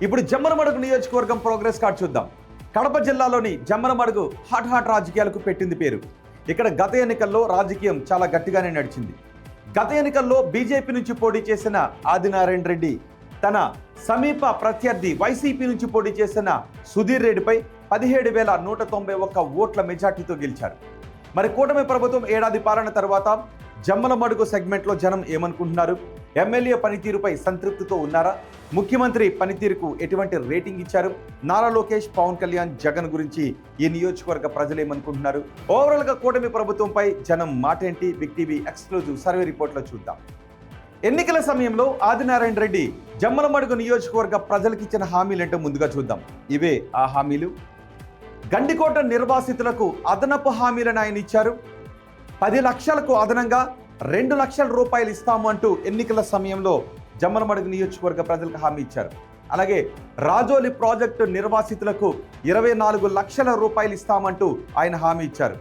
ఇప్పుడు జమ్మలమడుగు నియోజకవర్గం progress card చూద్దాం. కడప జిల్లాలోని జమ్మలమడుగు హాట్ రాజకీయాలకు పెట్టింది పేరు. ఇక్కడ గత ఎన్నికల్లో రాజకీయం చాలా గట్టిగానే నడిచింది. గత ఎన్నికల్లో బీజేపీ నుంచి పోటీ చేసిన ఆదినారాయణ రెడ్డి తన సమీప ప్రత్యర్థి వైసీపీ నుంచి పోటీ చేసిన సుధీర్ రెడ్డిపై 17,191 ఓట్ల మెజార్టీతో గెలిచారు. మరి కూటమి ప్రభుత్వం ఏడాది పాలన తర్వాత జమ్మలమడుగు సెగ్మెంట్లో జనం ఏమనుకుంటున్నారు? ఎమ్మెల్యే పనితీరుపై సంతృప్తితో ఉన్నారా? ముఖ్యమంత్రి పనితీరుకు ఎటువంటి రేటింగ్ ఇచ్చారు? నారా లోకేష్, పవన్ కళ్యాణ్, జగన్ గురించి ఈ నియోజకవర్గ ప్రజలు ఏమనుకుంటున్నారు? ఓవరాల్గా కూటమి ప్రభుత్వంపై జనం మాటేంటి? బిగ్ టీవీ ఎక్స్క్లూజివ్ సర్వే రిపోర్ట్లో చూద్దాం. ఎన్నికల సమయంలో ఆదినారాయణ రెడ్డి జమ్మలమడుగు నియోజకవర్గ ప్రజలకిచ్చిన హామీలంటే ముందుగా చూద్దాం. ఇవే ఆ హామీలు. గండికోట నిర్వాసితులకు అదనపు హామీలను ఆయన ఇచ్చారు. 10 లక్షలకు అదనంగా 2 లక్షల రూపాయలు ఇస్తాము అంటూ ఎన్నికల సమయంలో జమ్మలమడుగు నియోజకవర్గ ప్రజలకు హామీ ఇచ్చారు. అలాగే రాజోలి ప్రాజెక్టు నిర్వాసితులకు 24 లక్షల రూపాయలు ఇస్తామంటూ ఆయన హామీ ఇచ్చారు.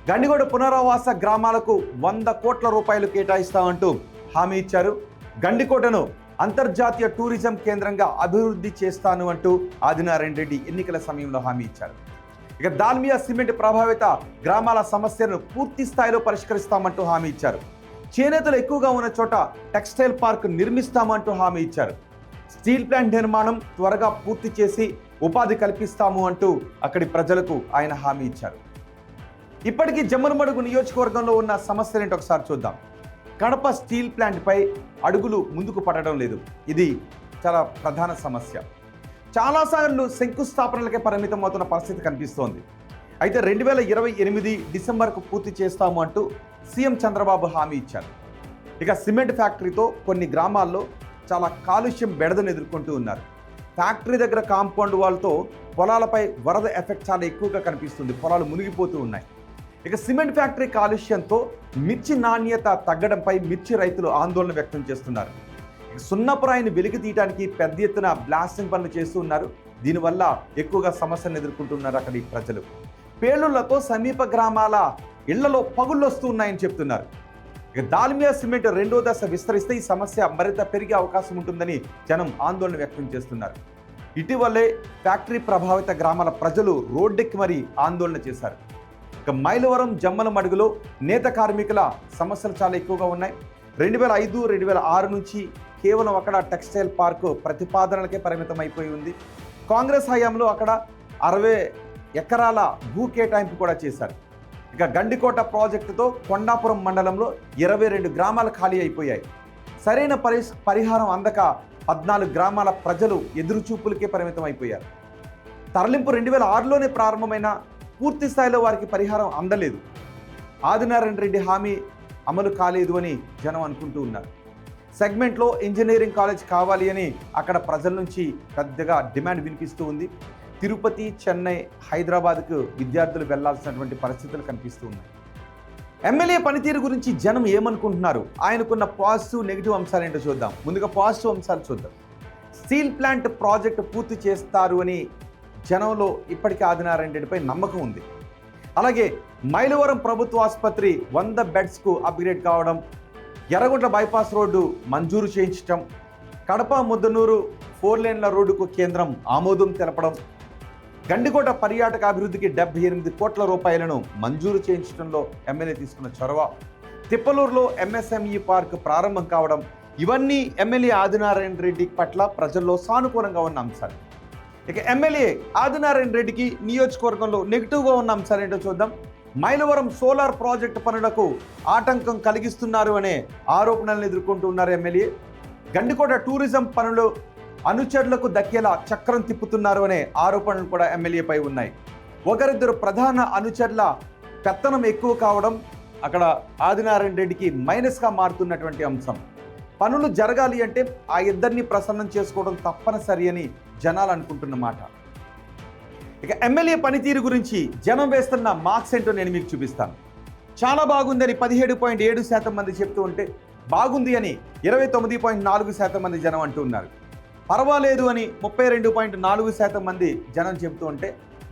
గండికోట పునరావాస గ్రామాలకు 100 కోట్ల రూపాయలు కేటాయిస్తామంటూ హామీ ఇచ్చారు. గండికోటను అంతర్జాతీయ టూరిజం కేంద్రంగా అభివృద్ధి చేస్తాను అంటూ ఆదినారాయణ రెడ్డి ఎన్నికల సమయంలో హామీ ఇచ్చారు. ఇక దాల్మియా సిమెంట్ ప్రభావిత గ్రామాల సమస్యలను పూర్తి స్థాయిలో పరిష్కరిస్తామంటూ హామీ ఇచ్చారు. చేనేతలు ఎక్కువగా ఉన్న చోట టెక్స్టైల్ పార్క్ నిర్మిస్తామంటూ హామీ ఇచ్చారు. స్టీల్ ప్లాంట్ నిర్మాణం త్వరగా పూర్తి చేసి ఉపాధి కల్పిస్తాము అంటూ అక్కడి ప్రజలకు ఆయన హామీ ఇచ్చారు. ఇప్పటికీ జమ్మలమడుగు నియోజకవర్గంలో ఉన్న సమస్యలేంటి ఒకసారి చూద్దాం. కడప స్టీల్ ప్లాంట్పై అడుగులు ముందుకు పడడం లేదు. ఇది చాలా ప్రధాన సమస్య. చాలాసార్లు శంకుస్థాపనలకే పరిమితం అవుతున్న పరిస్థితి కనిపిస్తోంది. అయితే 2028 డిసెంబర్కు పూర్తి చేస్తాము అంటూ సీఎం చంద్రబాబు హామీ ఇచ్చారు. ఇక సిమెంట్ ఫ్యాక్టరీతో కొన్ని గ్రామాల్లో చాలా కాలుష్యం బెడదను ఎదుర్కొంటూ ఉన్నారు. ఫ్యాక్టరీ దగ్గర కాంపౌండ్ వాల్తో పొలాలపై వరద ఎఫెక్ట్ చాలా ఎక్కువగా కనిపిస్తుంది. పొలాలు మునిగిపోతూ ఉన్నాయి. ఇక సిమెంట్ ఫ్యాక్టరీ కాలుష్యంతో మిర్చి నాణ్యత తగ్గడంపై మిర్చి రైతులు ఆందోళన వ్యక్తం చేస్తున్నారు. సున్నపురాయిని వెలికి తీయడానికి పెద్ద ఎత్తున బ్లాస్టింగ్ పనులు చేస్తూ ఉన్నారు. దీనివల్ల ఎక్కువగా సమస్యను ఎదుర్కొంటున్నారు అక్కడి ప్రజలు. పేలుళ్లతో సమీప గ్రామాల ఇళ్లలో పగుళ్ళు వస్తూ ఉన్నాయని చెప్తున్నారు. ఇక దాల్మియా సిమెంట్ 2వ దశ విస్తరిస్తే ఈ సమస్య మరింత పెరిగే అవకాశం ఉంటుందని జనం ఆందోళన వ్యక్తం చేస్తున్నారు. ఇటీవలే ఫ్యాక్టరీ ప్రభావిత గ్రామాల ప్రజలు రోడ్డెక్కి మరీ ఆందోళన చేశారు. ఇక మైలవరం జమ్మలమడుగులో నేత కార్మికుల సమస్యలు చాలా ఎక్కువగా ఉన్నాయి. 2005, 2006 నుంచి కేవలం అక్కడ టెక్స్టైల్ పార్కు ప్రతిపాదనలకే పరిమితం అయిపోయి ఉంది. కాంగ్రెస్ హయాంలో అక్కడ 60 ఎకరాల భూ కేటాయింపు కూడా చేశారు. ఇక గండికోట ప్రాజెక్టుతో కొండాపురం మండలంలో 22 గ్రామాలు ఖాళీ అయిపోయాయి. సరైన పరిహారం అందక 14 గ్రామాల ప్రజలు ఎదురుచూపులకే పరిమితం అయిపోయారు. తరలింపు 2006లోనే ప్రారంభమైన పూర్తి స్థాయిలో వారికి పరిహారం అందలేదు. ఆదినారాయణ రెడ్డి హామీ అమలు కాలేదు అని జనం అనుకుంటూ ఉన్నారు. సెగ్మెంట్లో ఇంజనీరింగ్ కాలేజ్ కావాలి అని అక్కడ ప్రజల నుంచి పెద్దగా డిమాండ్ వినిపిస్తూ ఉంది. తిరుపతి, చెన్నై, హైదరాబాద్కు విద్యార్థులు వెళ్లాల్సినటువంటి పరిస్థితులు కనిపిస్తూ ఉన్నాయి. ఎమ్మెల్యే పనితీరు గురించి జనం ఏమనుకుంటున్నారు? ఆయనకున్న పాజిటివ్, నెగిటివ్ అంశాలు ఏంటో చూద్దాం. ముందుగా పాజిటివ్ అంశాలు చూద్దాం. స్టీల్ ప్లాంట్ ప్రాజెక్టు పూర్తి చేస్తారు అని జనంలో ఇప్పటికీ ఆదినారాయణ రెడ్డిపై నమ్మకం ఉంది. అలాగే మైలవరం ప్రభుత్వ ఆసుపత్రి 100 బెడ్స్కు అప్గ్రేడ్ కావడం, ఎర్రగుంట్ల బైపాస్ రోడ్డు మంజూరు చేయించడం, కడప ముద్దనూరు 4 లేన్ల రోడ్డుకు కేంద్రం ఆమోదం తెలపడం, గండికోట పర్యాటక అభివృద్ధికి 78 కోట్ల రూపాయలను మంజూరు చేయించడంలో ఎమ్మెల్యే తీసుకున్న చొరవ, తిప్పలూరులో ఎంఎస్ఎంఈ పార్క్ ప్రారంభం కావడం, ఇవన్నీ ఎమ్మెల్యే ఆదినారాయణ రెడ్డి పట్ల ప్రజల్లో సానుకూలంగా ఉన్న అంశాలు. ఇక ఎమ్మెల్యే ఆదినారాయణ రెడ్డికి నియోజకవర్గంలో నెగిటివ్గా ఉన్న అంశాలు ఏంటో చూద్దాం. మైలవరం సోలార్ ప్రాజెక్టు పనులకు ఆటంకం కలిగిస్తున్నారు అనే ఆరోపణలను ఎదుర్కొంటున్నారు ఎమ్మెల్యే. గండికోట టూరిజం పనులు అనుచరులకు దక్కేలా చక్రం తిప్పుతున్నారు అనే ఆరోపణలు కూడా ఎమ్మెల్యేపై ఉన్నాయి. ఒకరిద్దరు ప్రధాన అనుచరుల పెత్తనం ఎక్కువ కావడం అక్కడ ఆదినారాయణ రెడ్డికి మైనస్గా మారుతున్నటువంటి అంశం. పనులు జరగాలి అంటే ఆ ఇద్దరిని ప్రసన్నం చేసుకోవడం తప్పనిసరి అని జనాలు అనుకుంటున్న మాట. ఇక ఎమ్మెల్యే పనితీరు గురించి జనం వేస్తున్న మార్క్స్ ఏంటో నేను మీకు చూపిస్తాను. చాలా బాగుందని 17.7% మంది చెప్తూ ఉంటే, బాగుంది అని 29.4% మంది జనం అంటూ ఉన్నారు. పర్వాలేదు అని 32.4% మంది జనం చెప్తూ ఉంటే,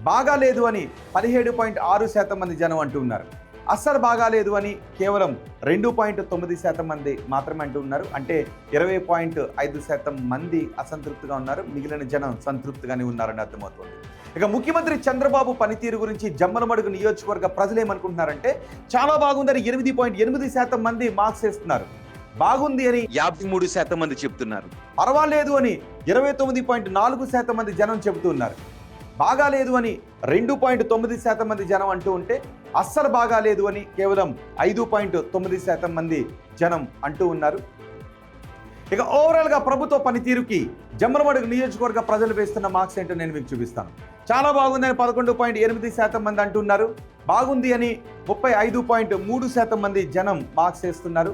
బాగా లేదు అని 17.6% మంది జనం అంటూ ఉన్నారు. అస్సలు బాగాలేదు అని కేవలం 2.9% మంది మాత్రమే అంటూ ఉన్నారు. అంటే 20.5% మంది అసంతృప్తిగా ఉన్నారు. మిగిలిన జనం సంతృప్తిగానే ఉన్నారని అర్థమవుతుంది. ఇక ముఖ్యమంత్రి చంద్రబాబు పనితీరు గురించి జమ్మలమడుగు నియోజకవర్గ ప్రజలు ఏమనుకుంటున్నారంటే చాలా బాగుందని 8.8% మంది మార్క్స్ వేస్తున్నారు. బాగుంది అని 53% మంది చెప్తున్నారు. పర్వాలేదు అని 29.4% మంది జనం చెబుతున్నారు. బాగాలేదు అని 2.9% మంది జనం అంటూ ఉంటే అస్సలు బాగాలేదు అని కేవలం 5.9% మంది జనం అంటూ ఉన్నారు. ఇక ఓవరాల్గా ప్రభుత్వ పనితీరుకి జమ్మలమడుగు నియోజకవర్గ ప్రజలు వేస్తున్న మార్క్స్ ఏంటో నేను మీకు చూపిస్తాను. చాలా బాగుందని 11.8% మంది అంటున్నారు. బాగుంది అని 35.3% మంది జనం మార్క్స్ వేస్తున్నారు.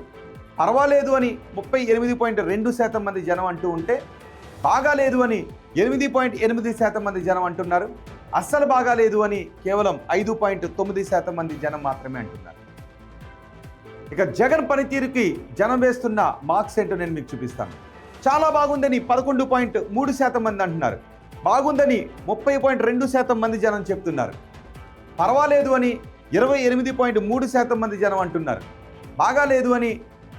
పర్వాలేదు అని 38.2% మంది జనం అంటూ ఉంటే బాగాలేదు అని 8.8% మంది జనం అంటున్నారు. అస్సలు బాగాలేదు అని కేవలం 5.9% మంది జనం మాత్రమే అంటున్నారు. ఇక జగన్ పనితీరుకి జనం వేస్తున్న మార్క్స్ ఏంటో నేను మీకు చూపిస్తాను. చాలా బాగుందని 11.3% మంది అంటున్నారు. బాగుందని 30.2% మంది జనం చెప్తున్నారు. పర్వాలేదు అని 28.3% మంది జనం అంటున్నారు. బాగాలేదు అని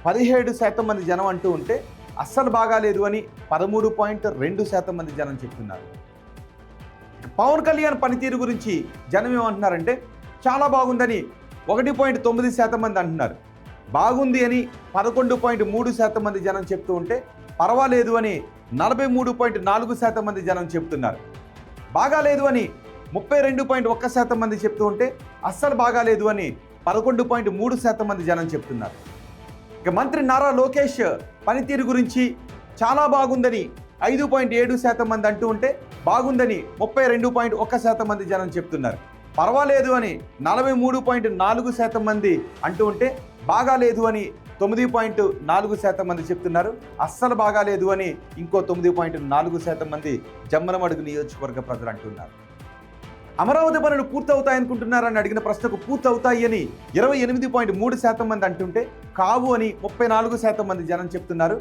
17% మంది జనం అంటూ ఉంటే అస్సలు బాగాలేదు అని 13.2% మంది జనం చెప్తున్నారు. పవన్ కళ్యాణ్ పనితీరు గురించి జనం ఏమంటున్నారంటే చాలా బాగుందని 1.9% మంది అంటున్నారు. బాగుంది అని 11.3% మంది జనం చెప్తూ ఉంటే పర్వాలేదు అని 43.4% మంది జనం చెప్తున్నారు. బాగాలేదు అని 32.1% మంది చెప్తూ ఉంటే అస్సలు బాగాలేదు అని 11.3% మంది జనం చెప్తున్నారు. ఇక మంత్రి నారా లోకేష్ పనితీరు గురించి చాలా బాగుందని 5.7% మంది అంటూ ఉంటే బాగుందని 32.1% మంది జనం చెప్తున్నారు. పర్వాలేదు అని 43.4% మంది అంటూ ఉంటే బాగాలేదు అని 9.4% మంది చెప్తున్నారు. అస్సలు బాగాలేదు అని ఇంకో 9.4% మంది జమ్మలమడుగు నియోజకవర్గ ప్రజలు అంటున్నారు. అమరావతి పనులు పూర్తవుతాయనుకుంటున్నారని అడిగిన ప్రశ్నకు పూర్తవుతాయి అని 28.3% మంది అంటుంటే కావు అని 34% మంది జనం చెప్తున్నారు.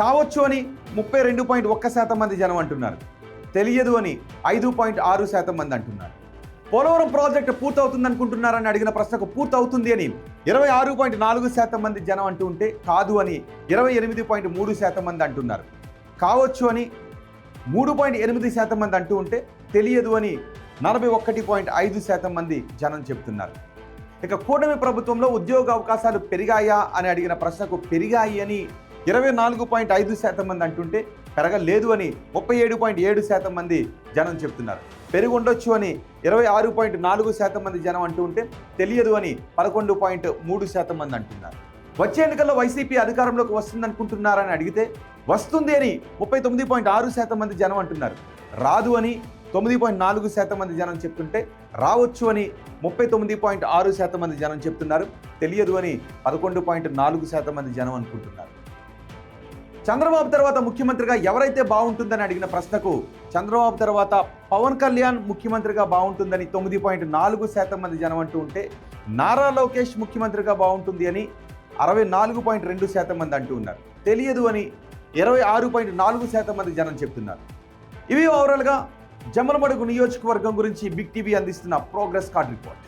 కావచ్చు అని 32.1% మంది జనం అంటున్నారు. తెలియదు అని 5.6% మంది అంటున్నారు. పోలవరం ప్రాజెక్టు పూర్తవుతుంది అనుకుంటున్నారని అడిగిన ప్రశ్నకు పూర్తవుతుంది అని 26.4% మంది జనం అంటూ ఉంటే కాదు అని 28.3% మంది అంటున్నారు. కావచ్చు అని 3.8% మంది అంటూ ఉంటే తెలియదు అని 41.5% మంది జనం చెప్తున్నారు. ఇక కూటమి ప్రభుత్వంలో ఉద్యోగ అవకాశాలు పెరిగాయా అని అడిగిన ప్రశ్నకు పెరిగాయి అని 24.5% మంది అంటుంటే పెరగలేదు అని 37.7% మంది జనం చెప్తున్నారు. పెరిగి ఉండొచ్చు అని 26.4% మంది జనం అంటూ ఉంటే తెలియదు అని 11.3% మంది అంటున్నారు. వచ్చే ఎన్నికల్లో వైసీపీ అధికారంలోకి వస్తుందనుకుంటున్నారని అడిగితే వస్తుంది అని 39.6% మంది జనం అంటున్నారు. రాదు అని 9.4% మంది జనం చెప్తుంటే రావచ్చు అని 39.6% మంది జనం చెప్తున్నారు. తెలియదు అని 11.4% మంది జనం అనుకుంటున్నారు. చంద్రబాబు తర్వాత ముఖ్యమంత్రిగా ఎవరైతే బాగుంటుందని అడిగిన ప్రశ్నకు చంద్రబాబు తర్వాత పవన్ కళ్యాణ్ ముఖ్యమంత్రిగా బాగుంటుందని 9.4% మంది జనం అంటూ ఉంటే నారా లోకేష్ ముఖ్యమంత్రిగా బాగుంటుంది అని 64.2% మంది అంటూ ఉన్నారు. తెలియదు అని 26.4% మంది జనం చెప్తున్నారు. ఇవి ఓవరాల్గా జమ్మలమడుగు నియోజకవర్గం గురించి బిగ్ టీవీ అందిస్తున్న ప్రోగ్రెస్ కార్డ్ రిపోర్ట్.